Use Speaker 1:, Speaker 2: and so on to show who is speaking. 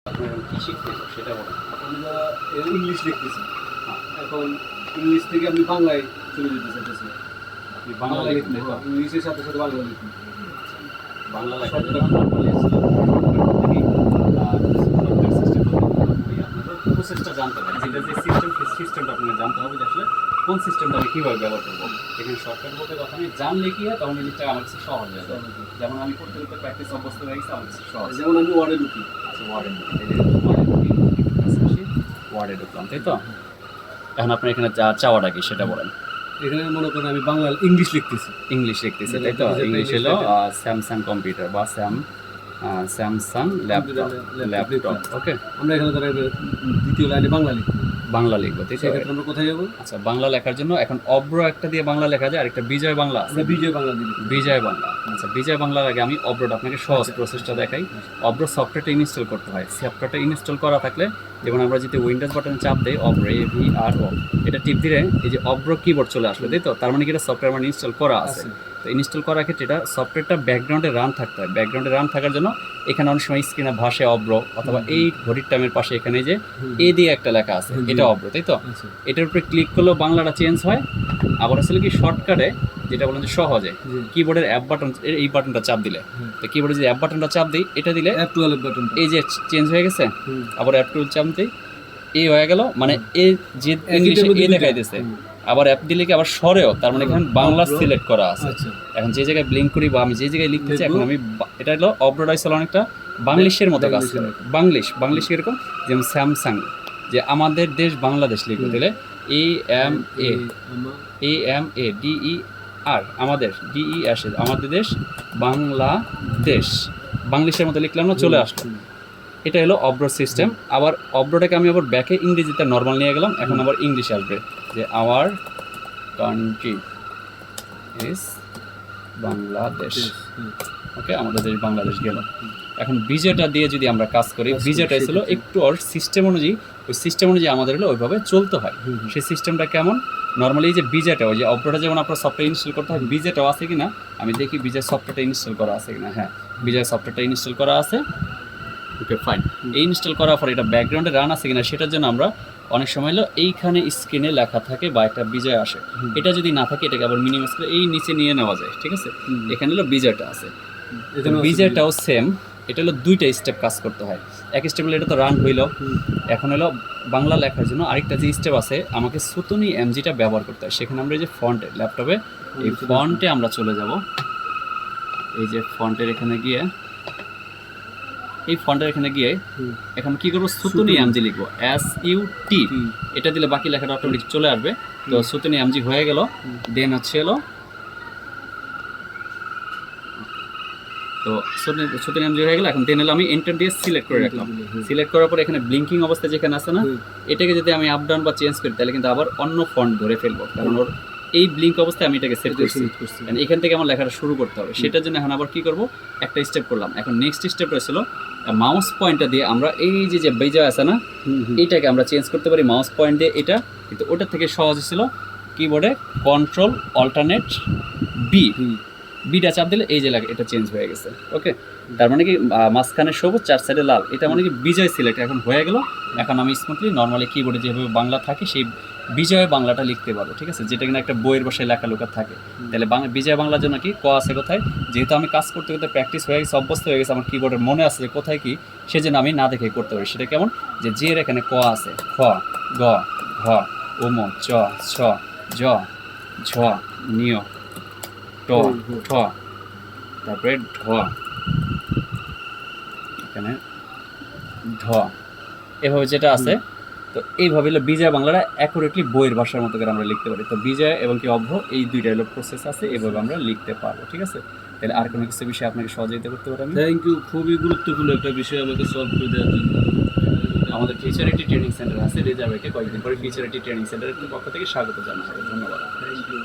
Speaker 1: আপনার এখন কী শিখতে হবে সেটা বলেন।
Speaker 2: আমি যারা ইংলিশ লিখতেছি, এখন ইংলিশ থেকে আমি বাংলায় চলে যেতে চাইতেছি।
Speaker 1: আপনি বাংলা
Speaker 2: বাংলা লিখতে
Speaker 1: লিখতে
Speaker 2: ইংলিশের সাথে সাথে বাংলা লিখতে।
Speaker 1: বাংলা লেখার জন্য নর্মালি আপনাদের প্রসেসটা জানতে হবে, যেটা যে সিস্টেমটা আপনাকে জানতে হবে যে আসলে কোন সিস্টেমটা আমি কীভাবে ব্যবহার করবো। এখানে শর্টকাট বলতে কথা আমি জানলে কি হয় তখন এই জিনিসটা আমার কাছে সহজ হয়ে যায়। যেমন আমি করতে করতে প্র্যাকটিস অভ্যস্ত হয়ে গেছে, আমার কাছে সহজ।
Speaker 2: যেমন আমি ওয়ার্ডে ঢুকি,
Speaker 1: আচ্ছা ওয়ার্ডে ঢুকি, পাশাপাশি ওয়ার্ডে ঢুকলাম, তাই তো? এখন আপনার এখানে যা চাওয়াটা কি সেটা বলেন।
Speaker 2: এখানে মনে করেন আমি বাংলা ইংলিশ লিখতেছি,
Speaker 1: ইংলিশ লিখতেছি, তাই তো? ইংলিশ হলো স্যামসাং কম্পিউটার বা স্যামসাং ল্যাপটপ। ওকে,
Speaker 2: আমরা এখানে ধরে দ্বিতীয় লাইনে বাংলা লিখি,
Speaker 1: বাংলা লিখবো, তাই তো?
Speaker 2: সেক্ষেত্রে আমরা কোথায় যাবো?
Speaker 1: আচ্ছা, বাংলা লেখার জন্য এখন অব্র একটা দিয়ে বাংলা লেখা যায়, আরেকটা বিজয় বাংলা আছে।
Speaker 2: আমরা বিজয় বাংলা দিই।
Speaker 1: বিজয় বাংলা, আচ্ছা বিজয় বাংলার আগে আমি অব্রটা আপনাকে সহজ প্রসেসটা দেখাই। অব্র সফটওয়্যারটা ইনস্টল করতে হয়। সফটওয়্যারটা ইনস্টল করা থাকলে যেমন আমরা যদি উইন্ডোজ বাটনে চাপ দেই অব্র AVRO, এটা টিপ দিলে এই যে অব্র কিবোর্ড চলে আসলো, তাই তো? তার মানে কি এটা সফটওয়্যার মানে ইনস্টল করা আছে। তো ইনস্টল করার ক্ষেত্রে এটা সফটওয়্যারটা ব্যাকগ্রাউন্ডে রান থাকতে হয়। ব্যাকগ্রাউন্ডে রান থাকার জন্য এখানে অনেক সময় স্ক্রিনে ভাসে অব্র, অথবা এই ঘড়ির টাইমের পাশে এখানে যে এ দিয়ে একটা লেখা আছে, এটা অব্র, তাই তো? এটার উপরে ক্লিক করলেও বাংলাটা চেঞ্জ হয়। আবার আসলে কি শর্টকাটে যেটা বলেন যে সহজে কিবোর্ডের অ্যাপ বাটন, এই বাটনটা চাপ দিলে, তো কিবোর্ডে যদি অ্যাপ বাটনটা চাপ দিই, এটা দিলে
Speaker 2: F12 বাটন,
Speaker 1: এই যে চেঞ্জ হয়ে গেছে। আবার F12 চাপ দিই, এই হয়ে গেল, মানে এ যে ইংলিশে এ দেখাই দিয়েছে। আবার অ্যাপ দিলে কি আবার সরেও, তার মানে এখানে বাংলা সিলেক্ট করা আছে। এখন যে জায়গায় ব্লিঙ্ক করি বা আমি যে জায়গায় লিখতেছি, এখন আমি এটা হলো অব্রোডাইস হলো অনেকটা বাংলিশের মতো কাজ করে। বাংলিশ এরকম, যেমন স্যামসাং, যে আমাদের দেশ বাংলাদেশ লিখতে দিলে AMADER, আমাদের DES, আমাদের দেশ বাংলাদেশ, বাংলিশের মতো লিখলাম না, চলে আসলো। এটা হলো অব্র সিস্টেম। আবার অব্রটাকে আমি আবার ব্যাকে ইংরেজিতে নর্মাল নিয়ে গেলাম, এখন আবার ইংলিশে আসবে যে আওয়ার কান্ট্রি ইজ বাংলাদেশ। ওকে, আমাদের দেশ বাংলাদেশ গেল। এখন বিজয়টা দিয়ে যদি আমরা কাজ করি, বিজয়টা ছিল একটু ওর সিস্টেম অনুযায়ী, ওই সিস্টেম অনুযায়ী আমাদের হলো ওইভাবে চলতে হয়। সেই সিস্টেমটা কেমন? নর্মালি যে বিজয়টা, ওই যে অব্রটা যেমন আপনার সফটওয়্যার ইনস্টল করতে হয়, বিজয়টাও আছে কিনা আমি দেখি, বিজয় সফটওয়্যারটা ইনস্টল করা আছে কিনা। হ্যাঁ, বিজয় সফটওয়্যারটা ইনস্টল করা আছে। Okay fine. এই ইনস্টল করার পর এটা ব্যাকগ্রাউন্ডে রান আছে কিনা সেটার জন্য আমরা অনেক সময় হলো এইখানে স্ক্রিনে লেখা থাকে বা একটা বিজয় আসে, এটা যদি না থাকে এটাকে আবার মিনিমাইজ করে এই নিচে নিয়ে নেওয়া যায়, ঠিক আছে? এখানে হলো বিজয়টা আছে, বিজয়টাও সেম। এটা হলো দুইটা স্টেপ কাজ করতে হয়। এক স্টেপ হলো এটা তো রান হইলো, এখন হলো বাংলা লেখার জন্য আরেকটা যে স্টেপ আছে, আমাকে সুতুনি এমজিটা ব্যবহার করতে হয়। সেখানে আমরা এই যে ফন্টে ল্যাপটপে এই ফন্টে আমরা চলে যাব, এই যে ফন্টের এখানে গিয়ে, এই ফন্টের এখানে গিয়ে এখন কি করবো, সুতুনি এমজি লিখবো, SUT, এটা দিলে বাকি লেখাটা অটোমেটিক চলে আসবে। তো সুতুনি এমজি হয়ে গেল। দেন হচ্ছে এলো, তো সুতুনি এমজি হয়ে গেল। এখন দেন হলো আমি এন্টার দিয়ে সিলেক্ট করে রাখলাম। সিলেক্ট করার পর এখানে ব্লিঙ্কিং অবস্থা যেখানে আছে না, এটাকে যদি আমি আপ ডাউন বা চেঞ্জ করি তাহলে কিন্তু আবার অন্য ফন্ট ধরে ফেলবো, কারণ ওর এই ব্লিঙ্ক অবস্থায় আমি এটাকে সেট করছি। এখান থেকে আমার লেখাটা শুরু করতে হবে, সেটার জন্য এখন আবার কি করব, একটা স্টেপ করলাম। এখন নেক্সট স্টেপ রয়েছিল মাউস পয়েন্টটা দিয়ে আমরা এই যে বিজয় আছে না, এইটাকে আমরা চেঞ্জ করতে পারি মাউস পয়েন্ট দিয়ে। এটা কিন্তু ওটার থেকে সহজ ছিল কিবোর্ডে কন্ট্রোল অল্টারনেট বিটা চাপ দিলে এই যে লাগে এটা চেঞ্জ হয়ে গেছে। ওকে, তার মানে কি মাঝখানে সবুজ, চার সাইডে লাল, এটা মানে কি বিজয় সিলেক্ট এখন হয়ে গেল। এখন আমি স্মুথলি নর্মালি কিবোর্ডে যেভাবে বাংলা থাকে সেই বিজয় বাংলাটা লিখতে পারবো, ঠিক আছে? যেটা কিনা একটা বইয়ের বাসায় লেখা লোকা থাকে। তাহলে বিজয় বাংলার জন্য কি ক আছে কোথায়, যেহেতু আমি কাজ করতে করতে প্র্যাকটিস হয়ে গেছে, অভ্যস্ত হয়ে গেছে, আমার কিবোর্ডের মনে আছে যে কোথায় কি, সেজন্য আমি না দেখে করতে পারি। সেটা কেমন, যে এর এখানে ক আছে, খ, গ, ঘ, ওম, চ, ছ, জ, ঝ, নিয়, ট, ঠ, তারপরে ঢ, এখানে ঢ, এভাবে যেটা আছে। তো এইভাবে হলো বিজয় বাংলাটা অ্যাকুরেটলি বইয়ের ভাষার মতো করে আমরা লিখতে পারি। তো বিজয় এবং কি অভ্র, এই দুইটা হলো প্রসেস আছে, এভাবে আমরা লিখতে পারবো, ঠিক আছে? তাহলে আর কোনো কিছু বিষয়ে আপনাকে সহযোগিতা করতে পারি আমি।
Speaker 2: থ্যাংক ইউ, খুবই গুরুত্বপূর্ণ একটা বিষয় আমাকে সলভ করে দেওয়ার জন্য।
Speaker 1: আমাদের ফিচারিটি ট্রেনিং সেন্টার আছে রেজার্ভেকে, কয়েকদিন পরে ফিচারিটি ট্রেনিং সেন্টারের পক্ষ থেকে স্বাগত জানাই। ধন্যবাদ।
Speaker 2: Thank you.